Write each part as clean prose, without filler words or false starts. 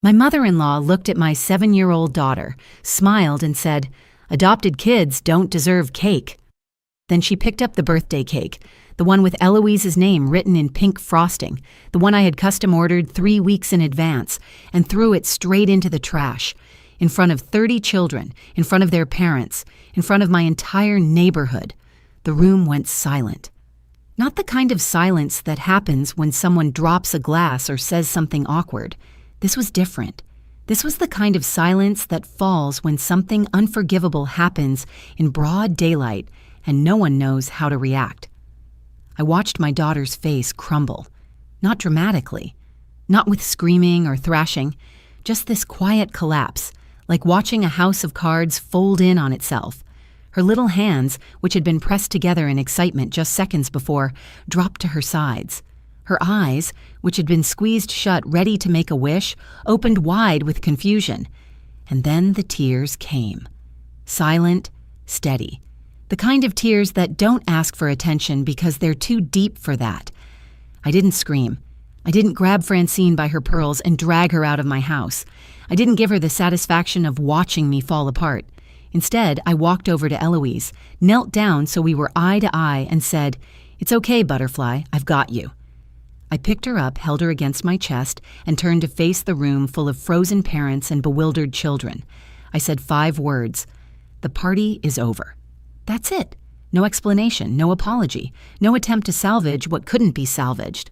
My mother-in-law looked at my 7-year-old daughter, smiled, and said, "Adopted kids don't deserve cake." Then she picked up the birthday cake, the one with Eloise's name written in pink frosting, the one I had custom ordered 3 weeks in advance, and threw it straight into the trash, in front of 30 children, in front of their parents, in front of my entire neighborhood. The room went silent. Not the kind of silence that happens when someone drops a glass or says something awkward. This was different. This was the kind of silence that falls when something unforgivable happens in broad daylight and no one knows how to react. I watched my daughter's face crumble, not dramatically, not with screaming or thrashing, just this quiet collapse, like watching a house of cards fold in on itself. Her little hands, which had been pressed together in excitement just seconds before, dropped to her sides. Her eyes, which had been squeezed shut ready to make a wish, opened wide with confusion. And then the tears came. Silent, steady. The kind of tears that don't ask for attention because they're too deep for that. I didn't scream. I didn't grab Francine by her pearls and drag her out of my house. I didn't give her the satisfaction of watching me fall apart. Instead, I walked over to Eloise, knelt down so we were eye to eye, and said, "It's okay, Butterfly, I've got you." I picked her up, held her against my chest, and turned to face the room full of frozen parents and bewildered children. I said 5 words. "The party is over." That's it. No explanation, no apology, no attempt to salvage what couldn't be salvaged.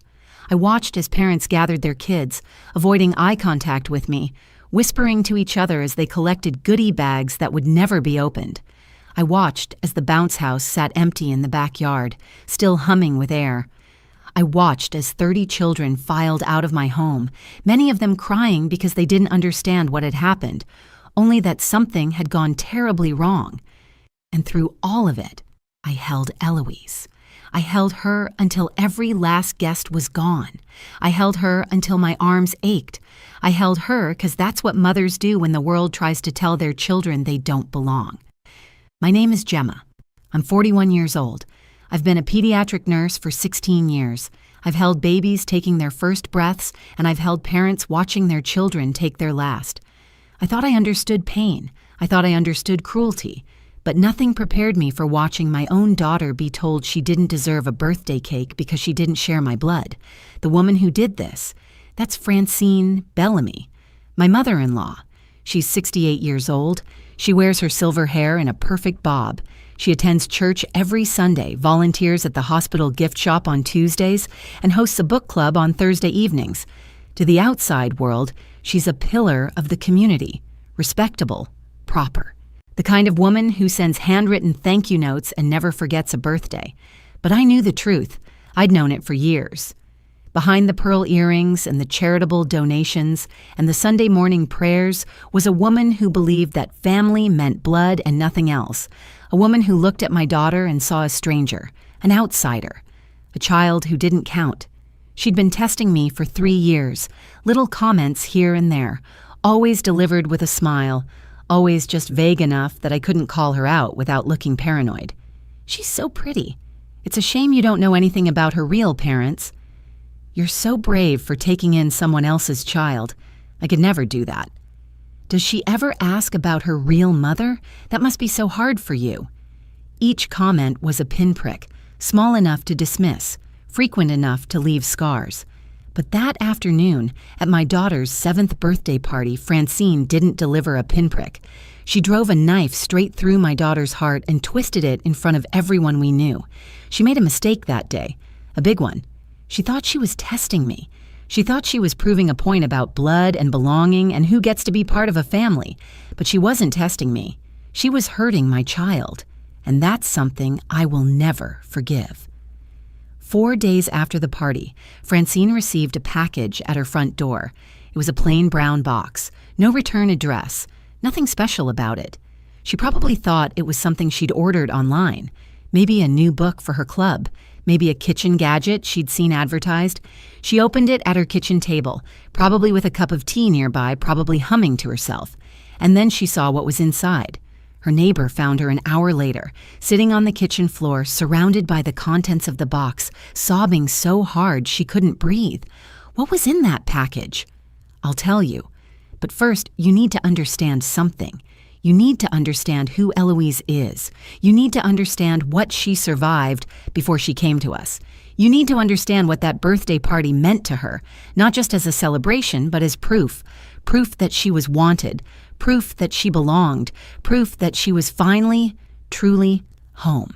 I watched as parents gathered their kids, avoiding eye contact with me, whispering to each other as they collected goodie bags that would never be opened. I watched as the bounce house sat empty in the backyard, still humming with air. I watched as 30 children filed out of my home, many of them crying because they didn't understand what had happened, only that something had gone terribly wrong. And through all of it, I held Eloise. I held her until every last guest was gone. I held her until my arms ached. I held her because that's what mothers do when the world tries to tell their children they don't belong. My name is Gemma. I'm 41 years old. I've been a pediatric nurse for 16 years. I've held babies taking their first breaths, and I've held parents watching their children take their last. I thought I understood pain. I thought I understood cruelty. But nothing prepared me for watching my own daughter be told she didn't deserve a birthday cake because she didn't share my blood. The woman who did this, that's Francine Bellamy, my mother-in-law. She's 68 years old. She wears her silver hair in a perfect bob. She attends church every Sunday, volunteers at the hospital gift shop on Tuesdays, and hosts a book club on Thursday evenings. To the outside world, she's a pillar of the community, respectable, proper. The kind of woman who sends handwritten thank you notes and never forgets a birthday. But I knew the truth. I'd known it for years. Behind the pearl earrings and the charitable donations and the Sunday morning prayers was a woman who believed that family meant blood and nothing else. A woman who looked at my daughter and saw a stranger, an outsider, a child who didn't count. She'd been testing me for 3 years, little comments here and there, always delivered with a smile, always just vague enough that I couldn't call her out without looking paranoid. "She's so pretty. It's a shame you don't know anything about her real parents." "You're so brave for taking in someone else's child. I could never do that." "Does she ever ask about her real mother? That must be so hard for you." Each comment was a pinprick, small enough to dismiss, frequent enough to leave scars. But that afternoon, at my daughter's 7th birthday party, Francine didn't deliver a pinprick. She drove a knife straight through my daughter's heart and twisted it in front of everyone we knew. She made a mistake that day, a big one. She thought she was testing me. She thought she was proving a point about blood and belonging and who gets to be part of a family. But she wasn't testing me. She was hurting my child. And that's something I will never forgive. 4 days after the party, Francine received a package at her front door. It was a plain brown box, no return address, nothing special about it. She probably thought it was something she'd ordered online, maybe a new book for her club, maybe a kitchen gadget she'd seen advertised. She opened it at her kitchen table, probably with a cup of tea nearby, probably humming to herself. And then she saw what was inside. Her neighbor found her an hour later, sitting on the kitchen floor, surrounded by the contents of the box, sobbing so hard she couldn't breathe. What was in that package? I'll tell you. But first, you need to understand something. You need to understand who Eloise is. You need to understand what she survived before she came to us. You need to understand what that birthday party meant to her, not just as a celebration, but as proof. Proof that she was wanted, proof that she belonged, proof that she was finally, truly home.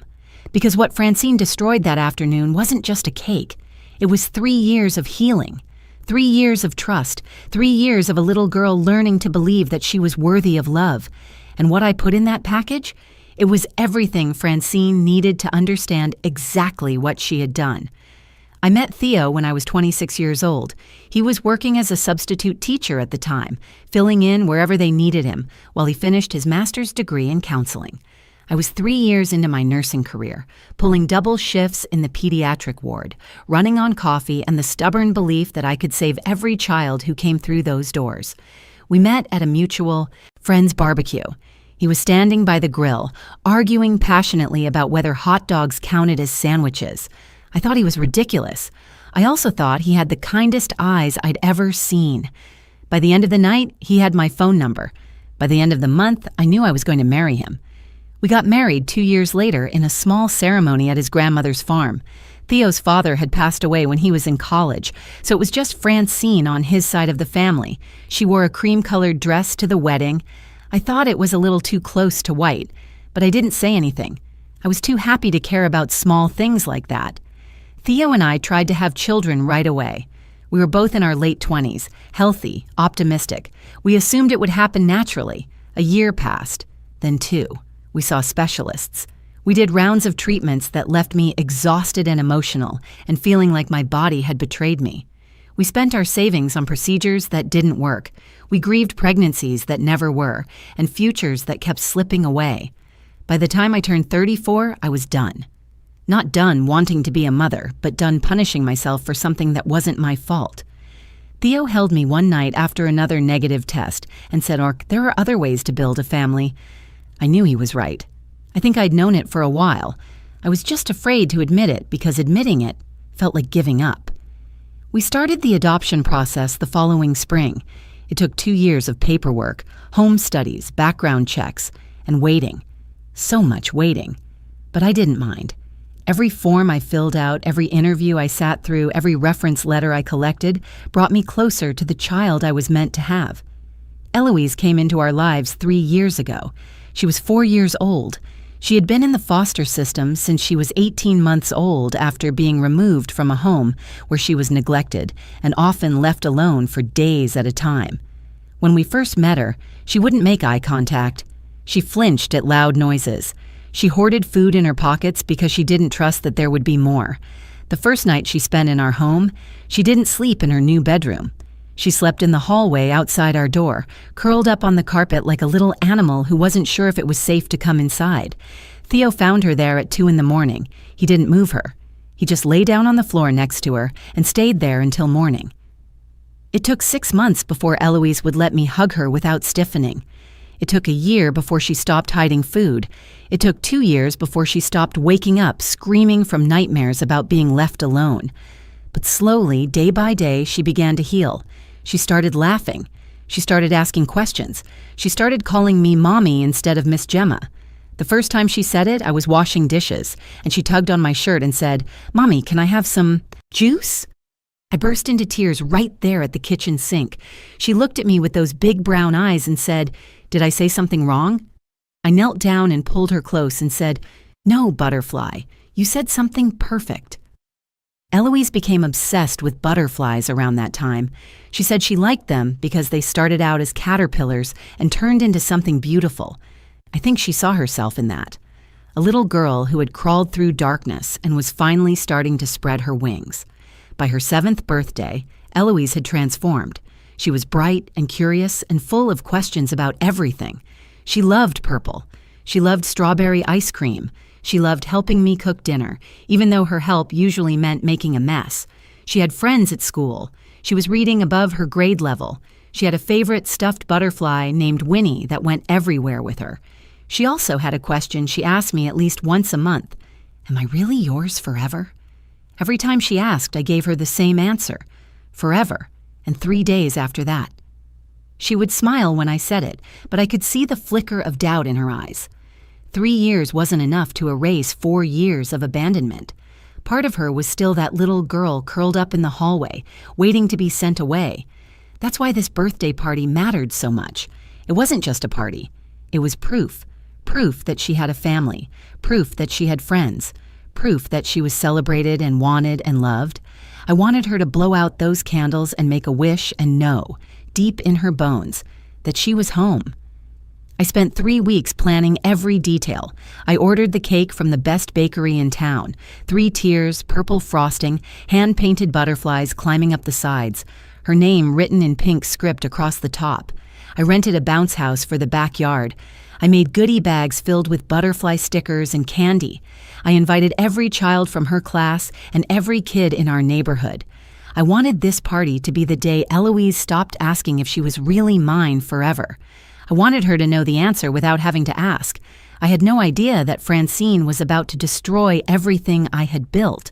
Because what Francine destroyed that afternoon wasn't just a cake. It was 3 years of healing, 3 years of trust, 3 years of a little girl learning to believe that she was worthy of love. And what I put in that package? It was everything Francine needed to understand exactly what she had done. I met Theo when I was 26 years old. He was working as a substitute teacher at the time, filling in wherever they needed him, while he finished his master's degree in counseling. I was 3 years into my nursing career, pulling double shifts in the pediatric ward, running on coffee and the stubborn belief that I could save every child who came through those doors. We met at a mutual friend's barbecue. He was standing by the grill, arguing passionately about whether hot dogs counted as sandwiches. I thought he was ridiculous. I also thought he had the kindest eyes I'd ever seen. By the end of the night, he had my phone number. By the end of the month, I knew I was going to marry him. We got married 2 years later in a small ceremony at his grandmother's farm. Theo's father had passed away when he was in college, so it was just Francine on his side of the family. She wore a cream-colored dress to the wedding. I thought it was a little too close to white, but I didn't say anything. I was too happy to care about small things like that. Theo and I tried to have children right away. We were both in our late 20s, healthy, optimistic. We assumed it would happen naturally. A year passed, then 2. We saw specialists. We did rounds of treatments that left me exhausted and emotional and feeling like my body had betrayed me. We spent our savings on procedures that didn't work. We grieved pregnancies that never were and futures that kept slipping away. By the time I turned 34, I was done. Not done wanting to be a mother, but done punishing myself for something that wasn't my fault. Theo held me one night after another negative test and said, "There are other ways to build a family." I knew he was right. I think I'd known it for a while. I was just afraid to admit it because admitting it felt like giving up. We started the adoption process the following spring. It took 2 years of paperwork, home studies, background checks, and waiting. So much waiting. But I didn't mind. Every form I filled out, every interview I sat through, every reference letter I collected brought me closer to the child I was meant to have. Eloise came into our lives 3 years ago. She was 4 years old. She had been in the foster system since she was 18 months old after being removed from a home where she was neglected and often left alone for days at a time. When we first met her, she wouldn't make eye contact. She flinched at loud noises. She hoarded food in her pockets because she didn't trust that there would be more. The first night she spent in our home, she didn't sleep in her new bedroom. She slept in the hallway outside our door, curled up on the carpet like a little animal who wasn't sure if it was safe to come inside. Theo found her there at 2 a.m. He didn't move her. He just lay down on the floor next to her and stayed there until morning. It took 6 months before Eloise would let me hug her without stiffening. It took a year before she stopped hiding food. It took 2 years before she stopped waking up screaming from nightmares about being left alone. But slowly, day by day, she began to heal. She started laughing. She started asking questions. She started calling me Mommy instead of Miss Gemma. The first time she said it, I was washing dishes, and she tugged on my shirt and said, "Mommy, can I have some juice?" I burst into tears right there at the kitchen sink. She looked at me with those big brown eyes and said, "Did I say something wrong?" I knelt down and pulled her close and said, "No, Butterfly, you said something perfect." Eloise became obsessed with butterflies around that time. She said she liked them because they started out as caterpillars and turned into something beautiful. I think she saw herself in that. A little girl who had crawled through darkness and was finally starting to spread her wings. By her 7th birthday, Eloise had transformed. She was bright and curious and full of questions about everything. She loved purple. She loved strawberry ice cream. She loved helping me cook dinner, even though her help usually meant making a mess. She had friends at school. She was reading above her grade level. She had a favorite stuffed butterfly named Winnie that went everywhere with her. She also had a question she asked me at least once a month. "Am I really yours forever?" Every time she asked, I gave her the same answer. Forever, and 3 days after that. She would smile when I said it, but I could see the flicker of doubt in her eyes. 3 years wasn't enough to erase 4 years of abandonment. Part of her was still that little girl curled up in the hallway, waiting to be sent away. That's why this birthday party mattered so much. It wasn't just a party. It was proof. Proof that she had a family. Proof that she had friends. Proof that she was celebrated and wanted and loved. I wanted her to blow out those candles and make a wish and know, deep in her bones, that she was home. I spent 3 weeks planning every detail. I ordered the cake from the best bakery in town. 3 tiers, purple frosting, hand-painted butterflies climbing up the sides, her name written in pink script across the top. I rented a bounce house for the backyard. I made goodie bags filled with butterfly stickers and candy. I invited every child from her class and every kid in our neighborhood. I wanted this party to be the day Eloise stopped asking if she was really mine forever. I wanted her to know the answer without having to ask. I had no idea that Francine was about to destroy everything I had built.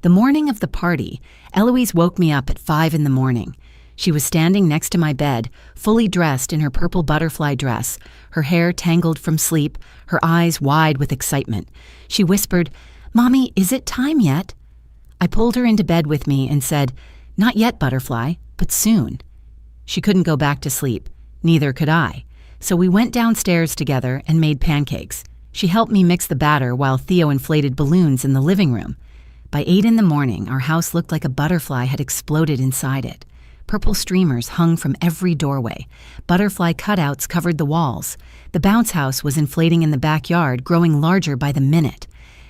The morning of the party, Eloise woke me up at 5 in the morning. She was standing next to my bed, fully dressed in her purple butterfly dress, her hair tangled from sleep, her eyes wide with excitement. She whispered, "Mommy, is it time yet?" I pulled her into bed with me and said, "Not yet, Butterfly, but soon." She couldn't go back to sleep. Neither could I. So we went downstairs together and made pancakes. She helped me mix the batter while Theo inflated balloons in the living room. By 8 in the morning, our house looked like a butterfly had exploded inside it. Purple streamers hung from every doorway. Butterfly cutouts covered the walls. The bounce house was inflating in the backyard, growing larger by the minute.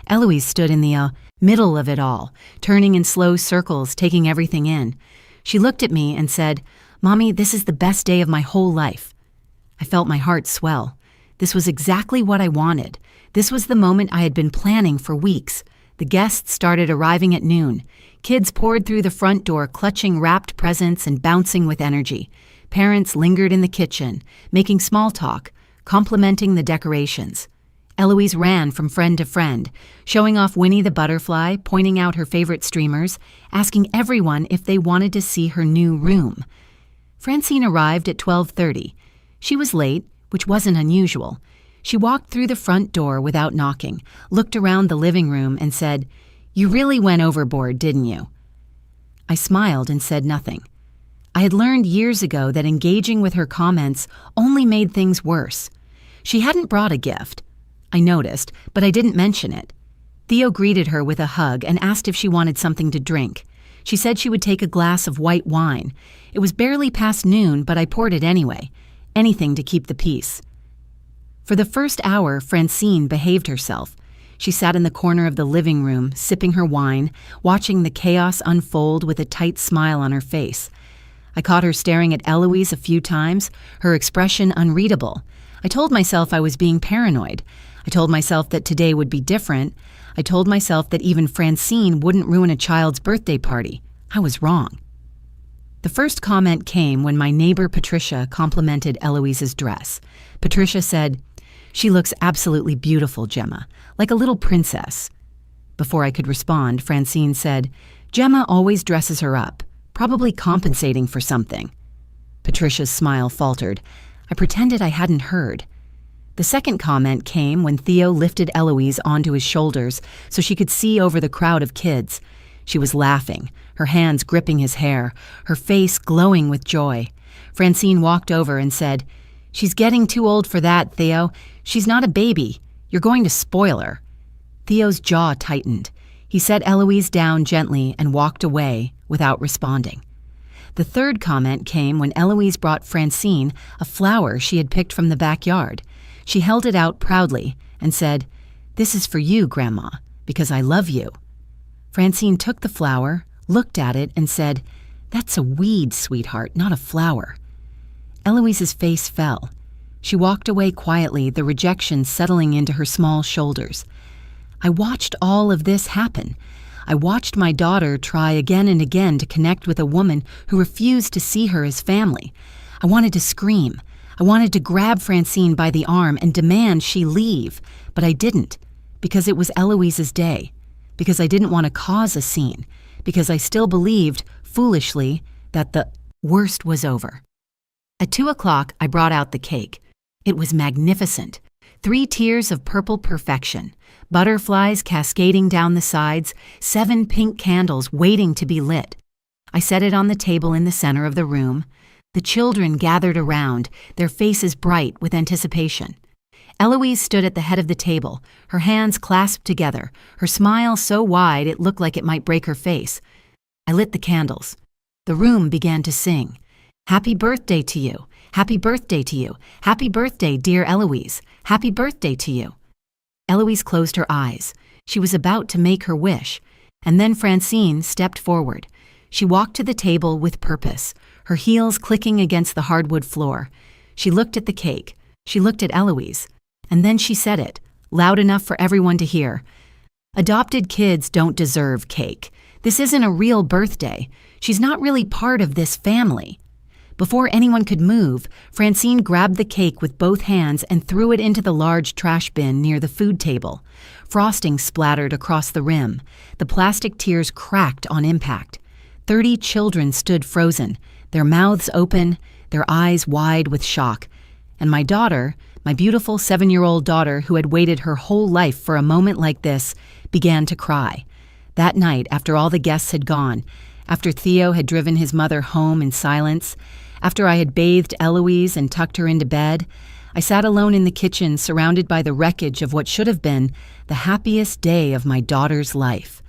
Eloise stood in the middle of it all, turning in slow circles, taking everything in. She looked at me and said, "Mommy, this is the best day of my whole life." I felt my heart swell. This was exactly what I wanted. This was the moment I had been planning for weeks. The guests started arriving at noon. Kids poured through the front door, clutching wrapped presents and bouncing with energy. Parents lingered in the kitchen, making small talk, complimenting the decorations. Eloise ran from friend to friend, showing off Winnie the butterfly, pointing out her favorite streamers, asking everyone if they wanted to see her new room. Francine arrived at 12:30. She was late, which wasn't unusual. She walked through the front door without knocking, looked around the living room and said, "You really went overboard, didn't you?" I smiled and said nothing. I had learned years ago that engaging with her comments only made things worse. She hadn't brought a gift. I noticed, but I didn't mention it. Theo greeted her with a hug and asked if she wanted something to drink. She said she would take a glass of white wine. It was barely past noon, but I poured it anyway. Anything to keep the peace. For the first hour, Francine behaved herself. She sat in the corner of the living room, sipping her wine, watching the chaos unfold with a tight smile on her face. I caught her staring at Eloise a few times, her expression unreadable. I told myself I was being paranoid. I told myself that today would be different. I told myself that even Francine wouldn't ruin a child's birthday party. I was wrong. The first comment came when my neighbor Patricia complimented Eloise's dress. Patricia said, "She looks absolutely beautiful, Gemma, like a little princess." Before I could respond, Francine said, "Gemma always dresses her up, probably compensating for something." Patricia's smile faltered. I pretended I hadn't heard. The second comment came when Theo lifted Eloise onto his shoulders so she could see over the crowd of kids. She was laughing, her hands gripping his hair, her face glowing with joy. Francine walked over and said, "She's getting too old for that, Theo. She's not a baby. You're going to spoil her." Theo's jaw tightened. He set Eloise down gently and walked away without responding. The third comment came when Eloise brought Francine a flower she had picked from the backyard. She held it out proudly and said, "This is for you, Grandma, because I love you." Francine took the flower, looked at it, and said, "That's a weed, sweetheart, not a flower." Eloise's face fell. She walked away quietly, the rejection settling into her small shoulders. I watched all of this happen. I watched my daughter try again and again to connect with a woman who refused to see her as family. I wanted to scream. I wanted to grab Francine by the arm and demand she leave, but I didn't, because it was Eloise's day, because I didn't want to cause a scene, because I still believed, foolishly, that the worst was over. At 2 o'clock, I brought out the cake. It was magnificent. 3 tiers of purple perfection, butterflies cascading down the sides, 7 pink candles waiting to be lit. I set it on the table in the center of the room. The children gathered around, their faces bright with anticipation. Eloise stood at the head of the table, her hands clasped together, her smile so wide it looked like it might break her face. I lit the candles. The room began to sing. Happy birthday to you. Happy birthday to you. Happy birthday, dear Eloise. Happy birthday to you. Eloise closed her eyes. She was about to make her wish. And then Francine stepped forward. She walked to the table with purpose, her heels clicking against the hardwood floor. She looked at the cake. She looked at Eloise. And then she said it, loud enough for everyone to hear. Adopted kids don't deserve cake. This isn't a real birthday. She's not really part of this family. Before anyone could move, Francine grabbed the cake with both hands and threw it into the large trash bin near the food table. Frosting splattered across the rim. The plastic tiers cracked on impact. 30 children stood frozen, their mouths open, their eyes wide with shock. And my daughter, my beautiful 7-year-old daughter who had waited her whole life for a moment like this, began to cry. That night, after all the guests had gone, after Theo had driven his mother home in silence, after I had bathed Eloise and tucked her into bed, I sat alone in the kitchen surrounded by the wreckage of what should have been the happiest day of my daughter's life.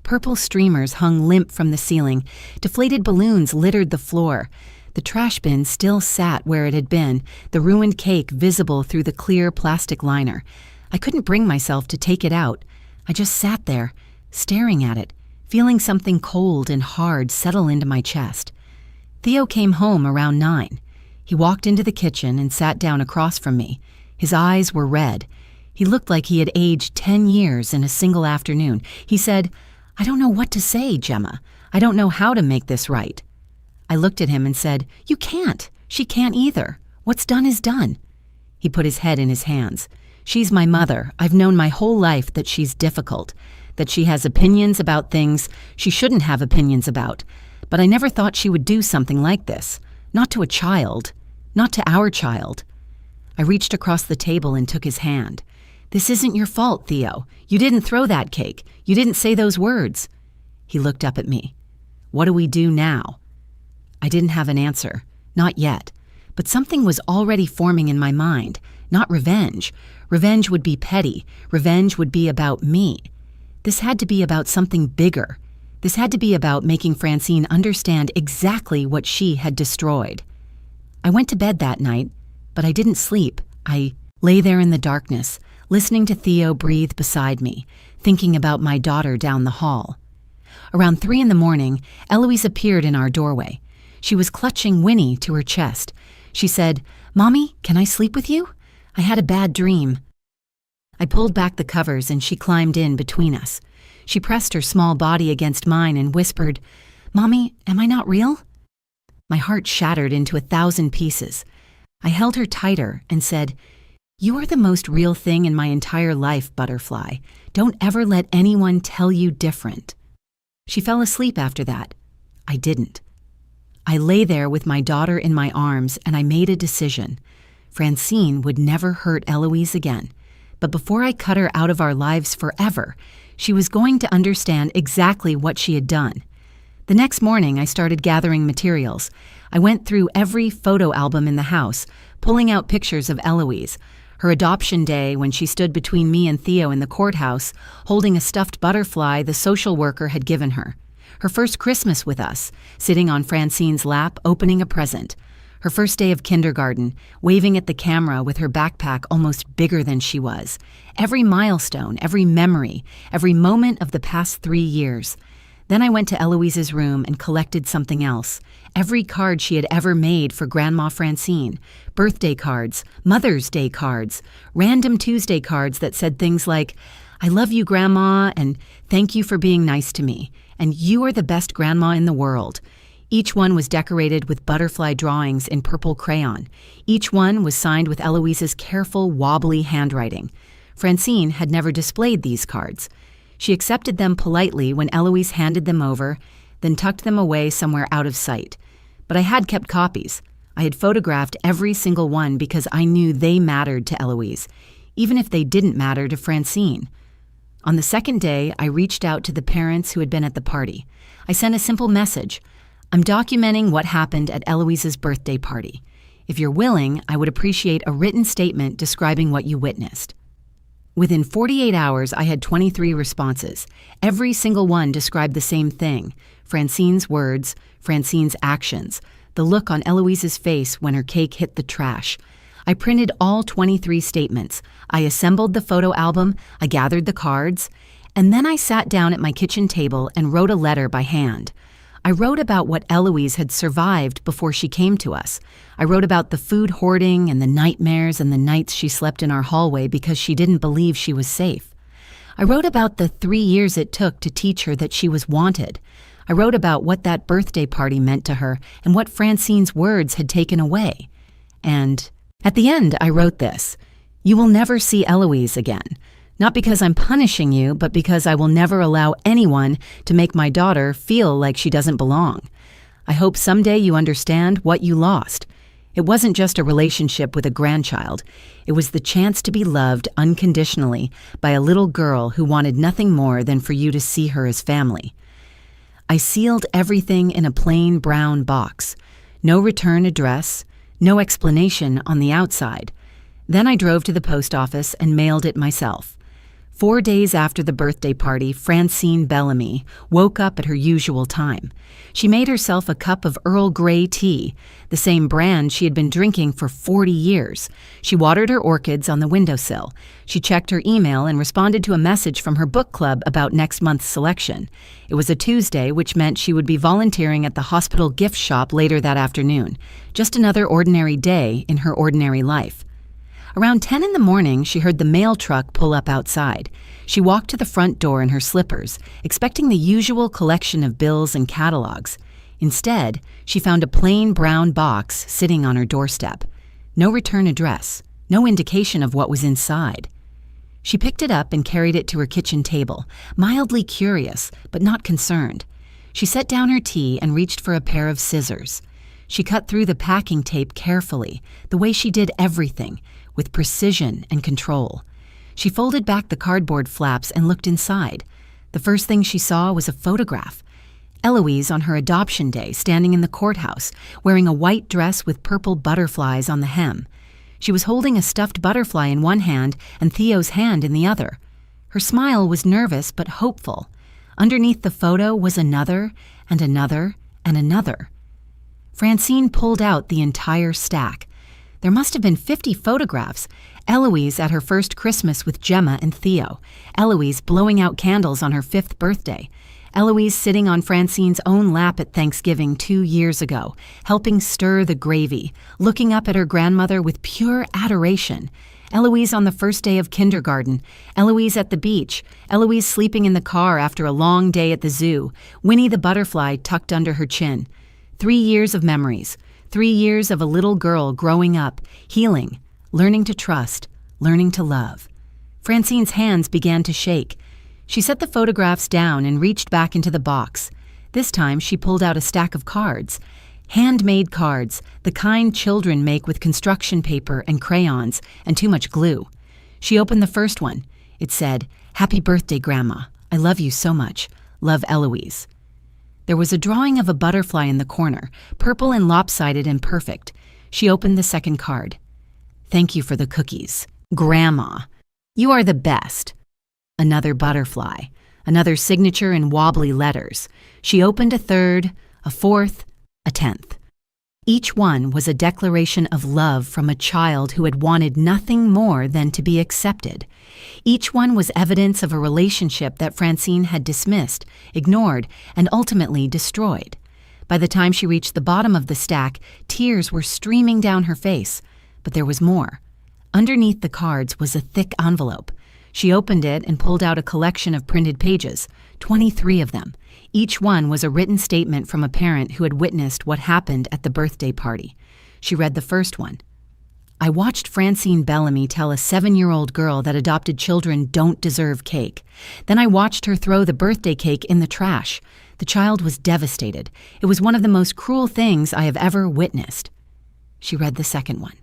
Purple streamers hung limp from the ceiling, deflated balloons littered the floor. The trash bin still sat where it had been, the ruined cake visible through the clear plastic liner. I couldn't bring myself to take it out. I just sat there, staring at it, feeling something cold and hard settle into my chest. Theo came home around 9. He walked into the kitchen and sat down across from me. His eyes were red. He looked like he had aged 10 years in a single afternoon. He said, "I don't know what to say, Gemma. I don't know how to make this right." I looked at him and said, "You can't. She can't either. What's done is done." He put his head in his hands. "She's my mother. I've known my whole life that she's difficult, that she has opinions about things she shouldn't have opinions about. But I never thought she would do something like this. Not to a child. Not to our child." I reached across the table and took his hand. "This isn't your fault, Theo. You didn't throw that cake. You didn't say those words." He looked up at me. "What do we do now?" I didn't have an answer. Not yet. But something was already forming in my mind. Not revenge. Revenge would be petty. Revenge would be about me. This had to be about something bigger. This had to be about making Francine understand exactly what she had destroyed. I went to bed that night, but I didn't sleep. I lay there in the darkness, listening to Theo breathe beside me, thinking about my daughter down the hall. Around 3 in the morning, Eloise appeared in our doorway. She was clutching Winnie to her chest. She said, "Mommy, can I sleep with you? I had a bad dream." I pulled back the covers and she climbed in between us. She pressed her small body against mine and whispered, "Mommy, am I not real?" My heart shattered into 1,000 pieces. I held her tighter and said, "You are the most real thing in my entire life, Butterfly. Don't ever let anyone tell you different." She fell asleep after that. I didn't. I lay there with my daughter in my arms and I made a decision. Francine would never hurt Eloise again. But before I cut her out of our lives forever, she was going to understand exactly what she had done. The next morning, I started gathering materials. I went through every photo album in the house, pulling out pictures of Eloise, her adoption day when she stood between me and Theo in the courthouse, holding a stuffed butterfly the social worker had given her. Her first Christmas with us, sitting on Francine's lap, opening a present. Her first day of kindergarten, waving at the camera with her backpack almost bigger than she was. Every milestone, every memory, every moment of the past 3 years. Then I went to Eloise's room and collected something else. Every card she had ever made for Grandma Francine. Birthday cards, Mother's Day cards, random Tuesday cards that said things like, "I love you, Grandma," and "Thank you for being nice to me," and "You are the best grandma in the world." Each one was decorated with butterfly drawings in purple crayon. Each one was signed with Eloise's careful, wobbly handwriting. Francine had never displayed these cards. She accepted them politely when Eloise handed them over, then tucked them away somewhere out of sight. But I had kept copies. I had photographed every single one because I knew they mattered to Eloise, even if they didn't matter to Francine. On the second day, I reached out to the parents who had been at the party. I sent a simple message. I'm documenting what happened at Eloise's birthday party. If you're willing, I would appreciate a written statement describing what you witnessed. Within 48 hours, I had 23 responses. Every single one described the same thing: Francine's words, Francine's actions, the look on Eloise's face when her cake hit the trash. I printed all 23 statements. I assembled the photo album, I gathered the cards, and then I sat down at my kitchen table and wrote a letter by hand. I wrote about what Eloise had survived before she came to us. I wrote about the food hoarding and the nightmares and the nights she slept in our hallway because she didn't believe she was safe. I wrote about the 3 years it took to teach her that she was wanted. I wrote about what that birthday party meant to her and what Francine's words had taken away. And at the end, I wrote this: "You will never see Eloise again. Not because I'm punishing you, but because I will never allow anyone to make my daughter feel like she doesn't belong. I hope someday you understand what you lost. It wasn't just a relationship with a grandchild. It was the chance to be loved unconditionally by a little girl who wanted nothing more than for you to see her as family." I sealed everything in a plain brown box. No return address, no explanation on the outside. Then I drove to the post office and mailed it myself. 4 days after the birthday party, Francine Bellamy woke up at her usual time. She made herself a cup of Earl Grey tea, the same brand she had been drinking for 40 years. She watered her orchids on the windowsill. She checked her email and responded to a message from her book club about next month's selection. It was a Tuesday, which meant she would be volunteering at the hospital gift shop later that afternoon. Just another ordinary day in her ordinary life. Around 10 in the morning, she heard the mail truck pull up outside. She walked to the front door in her slippers, expecting the usual collection of bills and catalogs. Instead, she found a plain brown box sitting on her doorstep. No return address, no indication of what was inside. She picked it up and carried it to her kitchen table, mildly curious, but not concerned. She set down her tea and reached for a pair of scissors. She cut through the packing tape carefully, the way she did everything, with precision and control. She folded back the cardboard flaps and looked inside. The first thing she saw was a photograph. Eloise on her adoption day, standing in the courthouse, wearing a white dress with purple butterflies on the hem. She was holding a stuffed butterfly in one hand and Theo's hand in the other. Her smile was nervous but hopeful. Underneath the photo was another, and another, and another. Francine pulled out the entire stack. There must have been 50 photographs. Eloise at her first Christmas with Gemma and Theo. Eloise blowing out candles on her 5th birthday. Eloise sitting on Francine's own lap at Thanksgiving 2 years ago, helping stir the gravy, looking up at her grandmother with pure adoration. Eloise on the first day of kindergarten. Eloise at the beach. Eloise sleeping in the car after a long day at the zoo. Winnie the butterfly tucked under her chin. 3 years of memories. 3 years of a little girl growing up, healing, learning to trust, learning to love. Francine's hands began to shake. She set the photographs down and reached back into the box. This time she pulled out a stack of cards. Handmade cards, the kind children make with construction paper and crayons and too much glue. She opened the first one. It said, "Happy birthday, Grandma. I love you so much. Love, Eloise." There was a drawing of a butterfly in the corner, purple and lopsided and perfect. She opened the second card. "Thank you for the cookies. Grandma, you are the best." Another butterfly, another signature in wobbly letters. She opened a third, a fourth, a 10th. Each one was a declaration of love from a child who had wanted nothing more than to be accepted. Each one was evidence of a relationship that Francine had dismissed, ignored, and ultimately destroyed. By the time she reached the bottom of the stack, tears were streaming down her face. But there was more. Underneath the cards was a thick envelope. She opened it and pulled out a collection of printed pages, 23 of them. Each one was a written statement from a parent who had witnessed what happened at the birthday party. She read the first one. "I watched Francine Bellamy tell a 7-year-old girl that adopted children don't deserve cake. Then I watched her throw the birthday cake in the trash. The child was devastated. It was one of the most cruel things I have ever witnessed." She read the second one.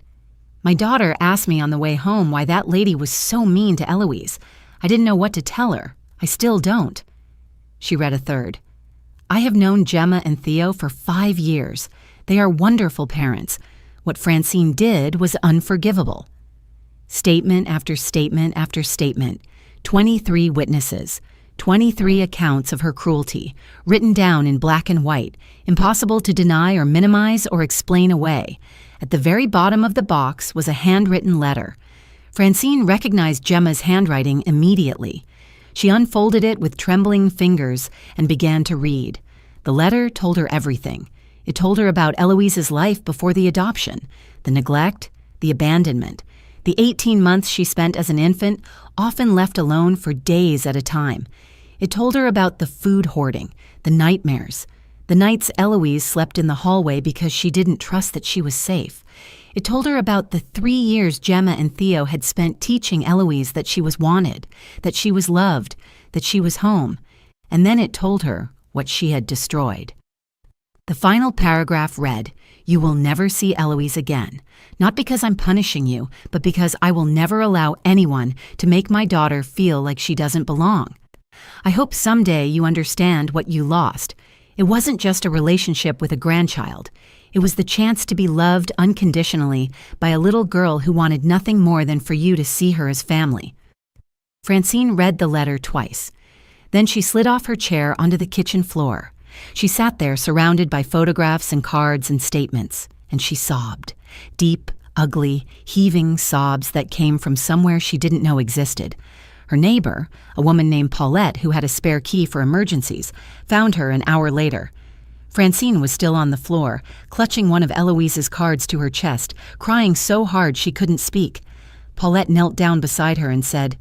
My daughter asked me on the way home why that lady was so mean to Eloise. I didn't know what to tell her. I still don't. She read a third. I have known Gemma and Theo for 5 years. They are wonderful parents. What Francine did was unforgivable. Statement after statement after statement. 23 witnesses. 23 accounts of her cruelty, written down in black and white, impossible to deny or minimize or explain away. At the very bottom of the box was a handwritten letter. Francine recognized Gemma's handwriting immediately. She unfolded it with trembling fingers and began to read. The letter told her everything. It told her about Eloise's life before the adoption, the neglect, the abandonment, the 18 months she spent as an infant, often left alone for days at a time. It told her about the food hoarding, the nightmares, the nights Eloise slept in the hallway because she didn't trust that she was safe. It told her about the 3 years Gemma and Theo had spent teaching Eloise that she was wanted, that she was loved, that she was home. And then it told her what she had destroyed. The final paragraph read, "You will never see Eloise again, not because I'm punishing you, but because I will never allow anyone to make my daughter feel like she doesn't belong. I hope someday you understand what you lost. It wasn't just a relationship with a grandchild. It was the chance to be loved unconditionally by a little girl who wanted nothing more than for you to see her as family." Francine read the letter twice. Then she slid off her chair onto the kitchen floor. She sat there surrounded by photographs and cards and statements, and she sobbed. Deep, ugly, heaving sobs that came from somewhere she didn't know existed. Her neighbor, a woman named Paulette who had a spare key for emergencies, found her an hour later. Francine was still on the floor, clutching one of Eloise's cards to her chest, crying so hard she couldn't speak. Paulette knelt down beside her and said,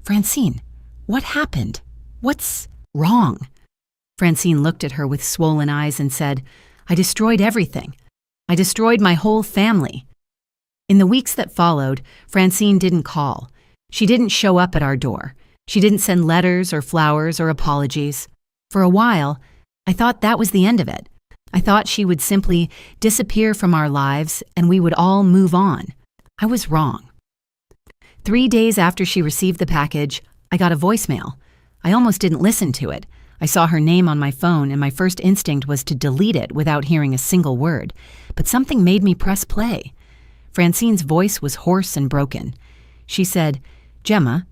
"Francine, what happened? What's wrong?" Francine looked at her with swollen eyes and said, "I destroyed everything. I destroyed my whole family." In the weeks that followed, Francine didn't call. She didn't show up at our door. She didn't send letters or flowers or apologies. For a while, I thought that was the end of it. I thought she would simply disappear from our lives and we would all move on. I was wrong. 3 days after she received the package, I got a voicemail. I almost didn't listen to it. I saw her name on my phone and my first instinct was to delete it without hearing a single word. But something made me press play. Francine's voice was hoarse and broken. She said, "Gemma,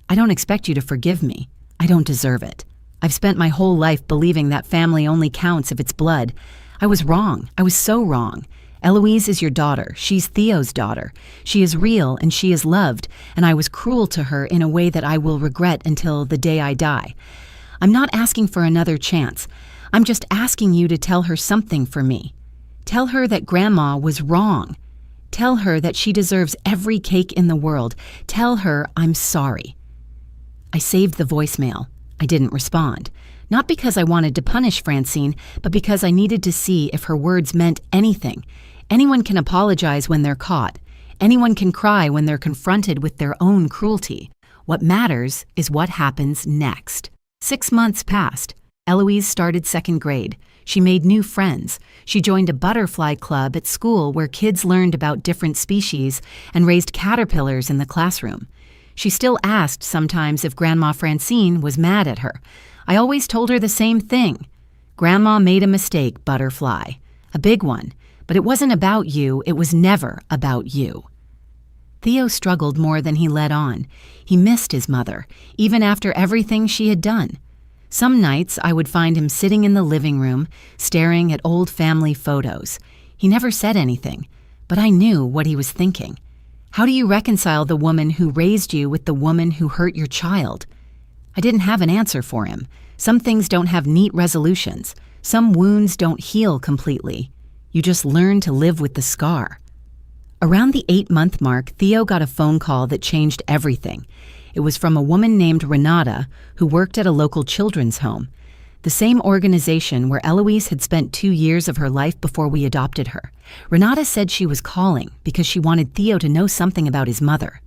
I don't expect you to forgive me. I don't deserve it. I've spent my whole life believing that family only counts if it's blood. I was wrong. I was so wrong. Eloise is your daughter. She's Theo's daughter. She is real and she is loved, and I was cruel to her in a way that I will regret until the day I die. I'm not asking for another chance. I'm just asking you to tell her something for me. Tell her that Grandma was wrong. Tell her that she deserves every cake in the world. Tell her I'm sorry." I saved the voicemail. I didn't respond. Not because I wanted to punish Francine, but because I needed to see if her words meant anything. Anyone can apologize when they're caught. Anyone can cry when they're confronted with their own cruelty. What matters is what happens next. 6 months passed. Eloise started 2nd grade. She made new friends. She joined a butterfly club at school where kids learned about different species and raised caterpillars in the classroom. She still asked sometimes if Grandma Francine was mad at her. I always told her the same thing. "Grandma made a mistake, Butterfly. A big one. But it wasn't about you. It was never about you." Theo struggled more than he let on. He missed his mother, even after everything she had done. Some nights I would find him sitting in the living room, staring at old family photos. He never said anything, but I knew what he was thinking. How do you reconcile the woman who raised you with the woman who hurt your child? I didn't have an answer for him. Some things don't have neat resolutions. Some wounds don't heal completely. You just learn to live with the scar. Around the 8-month mark, Theo got a phone call that changed everything. It was from a woman named Renata who worked at a local children's home, the same organization where Eloise had spent 2 years of her life before we adopted her. Renata said she was calling because she wanted Theo to know something about his mother.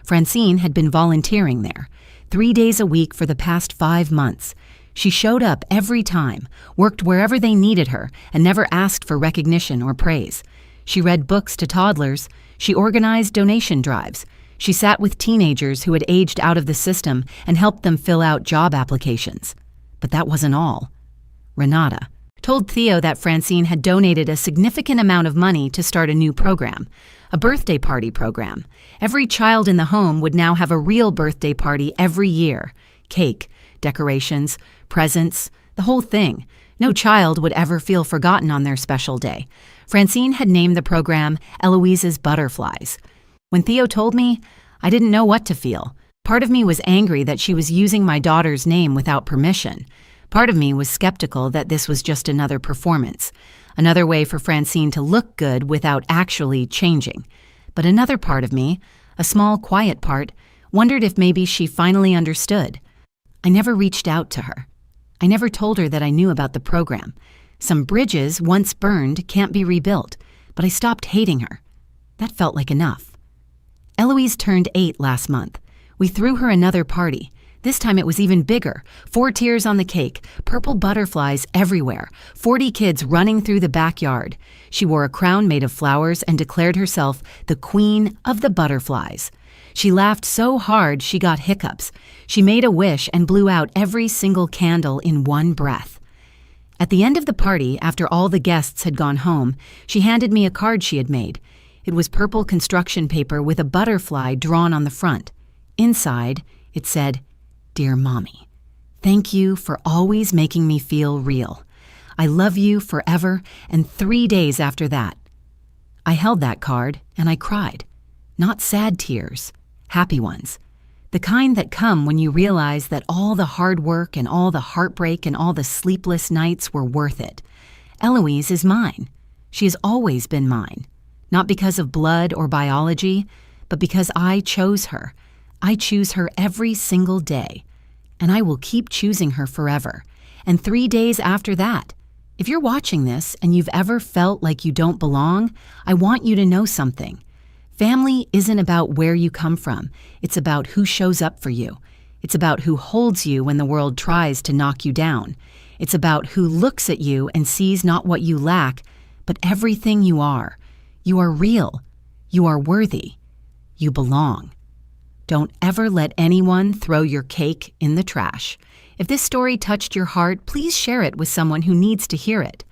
Francine had been volunteering there, 3 days a week for the past 5 months. She showed up every time, worked wherever they needed her, and never asked for recognition or praise. She read books to toddlers. She organized donation drives. She sat with teenagers who had aged out of the system and helped them fill out job applications. But that wasn't all. Renata told Theo that Francine had donated a significant amount of money to start a new program, a birthday party program. Every child in the home would now have a real birthday party every year. Cake, decorations, presents, the whole thing. No child would ever feel forgotten on their special day. Francine had named the program Eloise's Butterflies. When Theo told me, I didn't know what to feel. Part of me was angry that she was using my daughter's name without permission. Part of me was skeptical that this was just another performance, another way for Francine to look good without actually changing. But another part of me, a small, quiet part, wondered if maybe she finally understood. I never reached out to her. I never told her that I knew about the program. Some bridges, once burned, can't be rebuilt, but I stopped hating her. That felt like enough. Eloise turned 8 last month. We threw her another party. This time it was even bigger. 4 tiers on the cake, purple butterflies everywhere, 40 kids running through the backyard. She wore a crown made of flowers and declared herself the queen of the butterflies. She laughed so hard she got hiccups. She made a wish and blew out every single candle in one breath. At the end of the party, after all the guests had gone home, she handed me a card she had made. It was purple construction paper with a butterfly drawn on the front. Inside, it said, "Dear Mommy, thank you for always making me feel real. I love you forever," and 3 days after that. I held that card and I cried. Not sad tears, happy ones. The kind that come when you realize that all the hard work and all the heartbreak and all the sleepless nights were worth it. Eloise is mine. She has always been mine. Not because of blood or biology, but because I chose her. I choose her every single day. And I will keep choosing her forever. And 3 days after that. If you're watching this and you've ever felt like you don't belong, I want you to know something. Family isn't about where you come from. It's about who shows up for you. It's about who holds you when the world tries to knock you down. It's about who looks at you and sees not what you lack, but everything you are. You are real. You are worthy. You belong. Don't ever let anyone throw your cake in the trash. If this story touched your heart, please share it with someone who needs to hear it.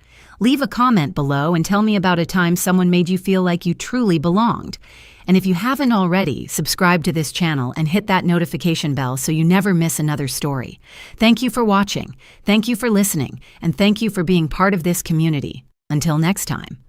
Leave a comment below and tell me about a time someone made you feel like you truly belonged. And if you haven't already, subscribe to this channel and hit that notification bell so you never miss another story. Thank you for watching. Thank you for listening. And thank you for being part of this community. Until next time.